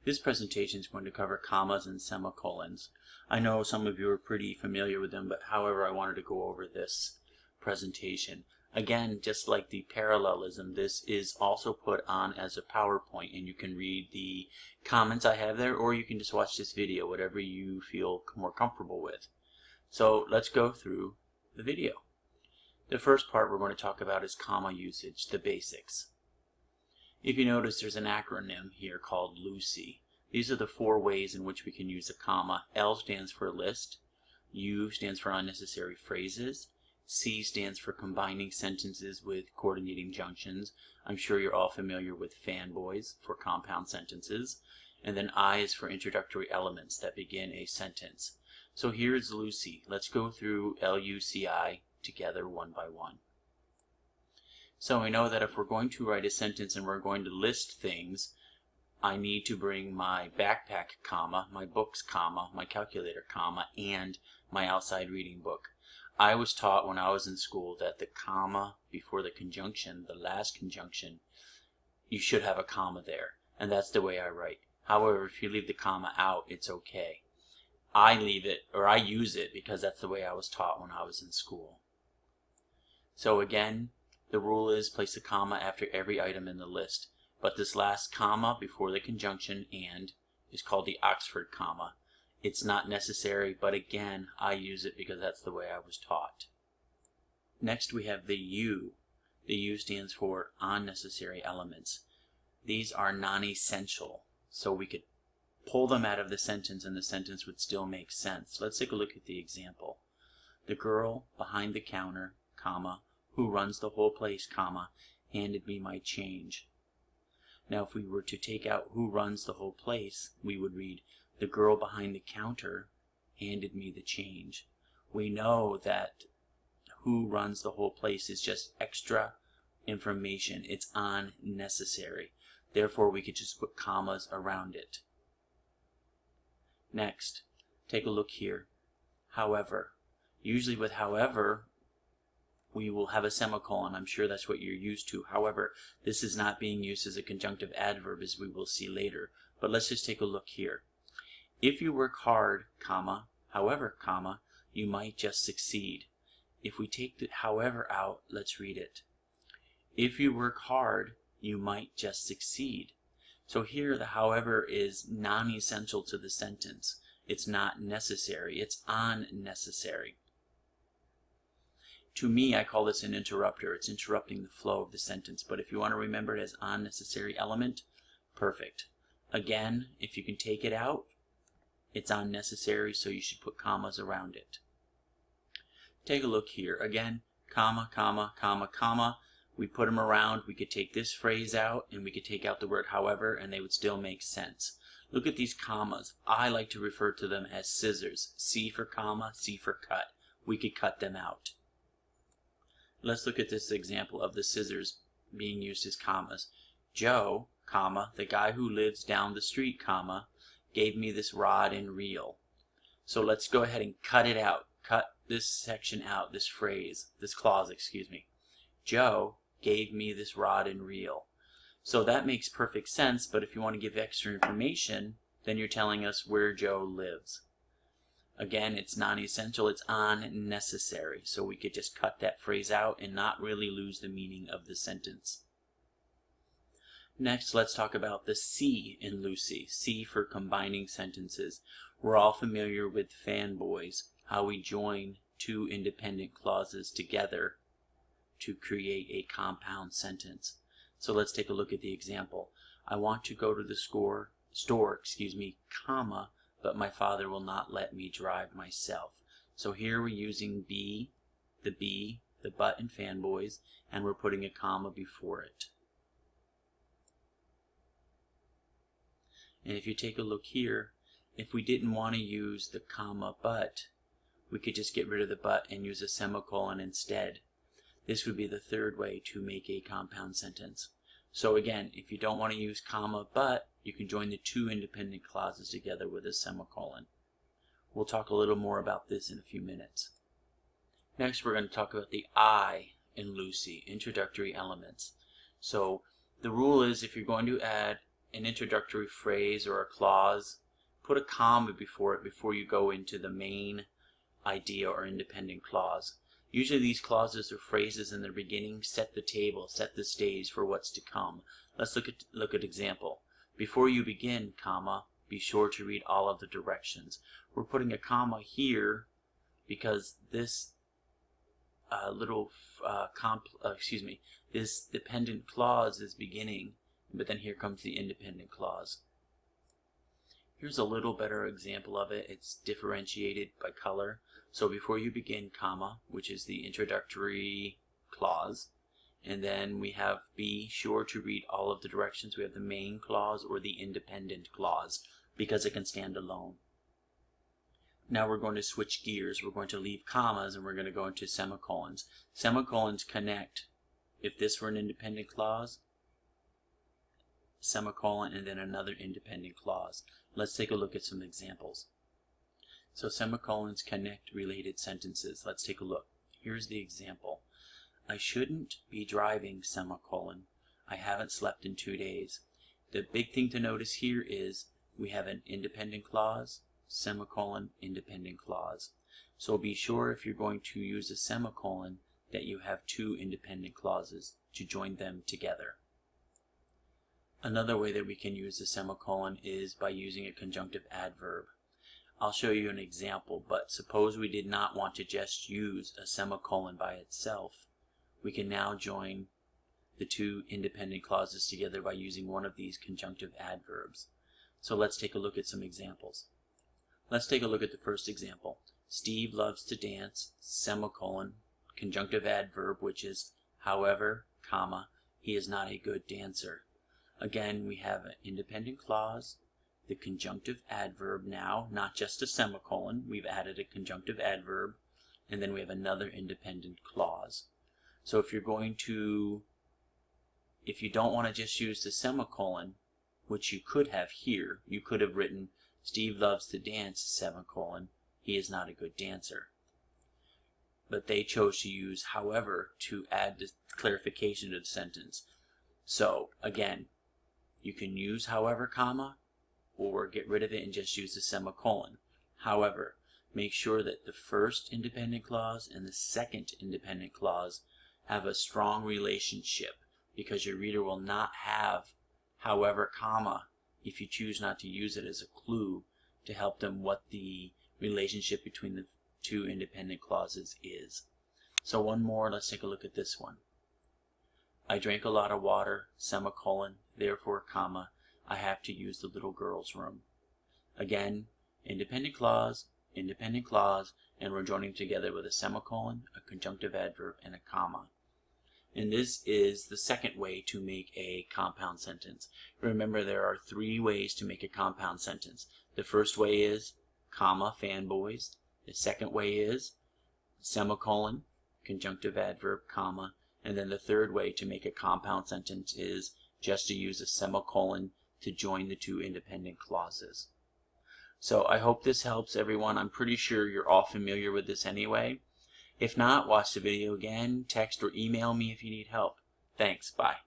This presentation is going to cover commas and semicolons. I know some of you are pretty familiar with them, but however, I wanted to go over this presentation. Again, just like the parallelism, this is also put on as a PowerPoint, and you can read the comments I have there, or you can just watch this video, whatever you feel more comfortable with. So let's go through the video. The first part we're going to talk about is comma usage, the basics. If you notice, there's an acronym here called LUCY. These are the 4 ways in which we can use a comma. L stands for list, U stands for unnecessary phrases, C stands for combining sentences with coordinating junctions. I'm sure you're all familiar with fanboys for compound sentences. And then I is for introductory elements that begin a sentence. So here is LUCY. Let's go through LUCI together one by one. So we know that if we're going to write a sentence and we're going to list things, I need to bring my backpack, comma, my books, comma, my calculator, comma, and my outside reading book. I was taught when I was in school that the comma before the conjunction, the last conjunction, you should have a comma there. And that's the way I write. However, if you leave the comma out, it's okay. I leave it, or I use it, because that's the way I was taught when I was in school. So again, the rule is place a comma after every item in the list, but this last comma before the conjunction and is called the Oxford comma. It's not necessary, but again, I use it because that's the way I was taught. Next we have the U. The U stands for unnecessary elements. These are non-essential, so we could pull them out of the sentence and the sentence would still make sense. Let's take a look at the example. The girl behind the counter, comma, who runs the whole place, comma, handed me my change. Now if we were to take out who runs the whole place, we would read, the girl behind the counter handed me the change. We know that who runs the whole place is just extra information. It's unnecessary. Therefore, we could just put commas around it. Next, take a look here. However. Usually with however, we will have a semicolon. I'm sure that's what you're used to. However, this is not being used as a conjunctive adverb, as we will see later. But let's just take a look here. If you work hard, comma, however, comma, you might just succeed. If we take the however out, let's read it. If you work hard, you might just succeed. So here the however is non-essential to the sentence. It's not necessary. It's unnecessary. To me, I call this an interrupter. It's interrupting the flow of the sentence. But if you want to remember it as unnecessary element, perfect. Again, if you can take it out, it's unnecessary, so you should put commas around it. Take a look here. Again, comma, comma, comma, comma. We put them around. We could take this phrase out, and we could take out the word however, and they would still make sense. Look at these commas. I like to refer to them as scissors. C for comma, C for cut. We could cut them out. Let's look at this example of the scissors being used as commas. Joe, comma, the guy who lives down the street, comma, gave me this rod and reel. So let's go ahead and cut it out. Cut this section out, this phrase, this clause, excuse me. Joe gave me this rod and reel. So that makes perfect sense, but if you want to give extra information, then you're telling us where Joe lives. Again, it's non-essential, it's unnecessary, so we could just cut that phrase out and not really lose the meaning of the sentence. Next, let's talk about the C in LUCY. C for combining sentences. We're all familiar with fanboys, how we join 2 independent clauses together to create a compound sentence. So let's take a look at the example. I want to go to the store, comma, but my father will not let me drive myself. So here we're using B, the but in fanboys, and we're putting a comma before it. And if you take a look here, if we didn't want to use the comma but, we could just get rid of the but and use a semicolon instead. This would be the 3rd way to make a compound sentence. So again, if you don't want to use comma but, you can join the 2 independent clauses together with a semicolon. We'll talk a little more about this in a few minutes. Next, we're going to talk about the I in LUCY, introductory elements. So the rule is if you're going to add an introductory phrase or a clause, put a comma before it before you go into the main idea or independent clause. Usually these clauses or phrases in the beginning set the table, set the stage for what's to come. Let's look at example. Before you begin, comma, be sure to read all of the directions. We're putting a comma here because this this dependent clause is beginning, but then here comes the independent clause. Here's a little better example of it. It's differentiated by color. So before you begin, comma, which is the introductory clause, and then we have be sure to read all of the directions. We have the main clause or the independent clause because it can stand alone. Now we're going to switch gears. We're going to leave commas and we're going to go into semicolons. Semicolons connect. If this were an independent clause, semicolon and then another independent clause. Let's take a look at some examples. So semicolons connect related sentences. Let's take a look. Here's the example. I shouldn't be driving, semicolon. I haven't slept in 2 days. The big thing to notice here is we have an independent clause, semicolon, independent clause. So be sure if you're going to use a semicolon that you have 2 independent clauses to join them together. Another way that we can use a semicolon is by using a conjunctive adverb. I'll show you an example, but suppose we did not want to just use a semicolon by itself. We can now join the 2 independent clauses together by using one of these conjunctive adverbs. So let's take a look at some examples. Let's take a look at the first example. Steve loves to dance, semicolon, conjunctive adverb, which is however, comma, he is not a good dancer. Again, we have an independent clause, the conjunctive adverb now, not just a semicolon. We've added a conjunctive adverb, and then we have another independent clause. So if you don't want to just use the semicolon, which you could have here, you could have written, Steve loves to dance, semicolon, he is not a good dancer. But they chose to use however to add the clarification to the sentence. So again, you can use however, comma, or get rid of it and just use the semicolon. However, make sure that the first independent clause and the second independent clause have a strong relationship, because your reader will not have however, comma if you choose not to use it as a clue to help them what the relationship between the 2 independent clauses is. So one more, let's take a look at this one. I drank a lot of water, semicolon, therefore, comma, I have to use the little girl's room. Again, independent clause, and we're joining together with a semicolon, a conjunctive adverb, and a comma. And this is the second way to make a compound sentence. Remember, there are 3 ways to make a compound sentence. The first way is, comma, fanboys. The second way is, semicolon, conjunctive adverb, comma. And then the third way to make a compound sentence is just to use a semicolon to join the 2 independent clauses. So I hope this helps everyone. I'm pretty sure you're all familiar with this anyway. If not, watch the video again, text or email me if you need help. Thanks, bye.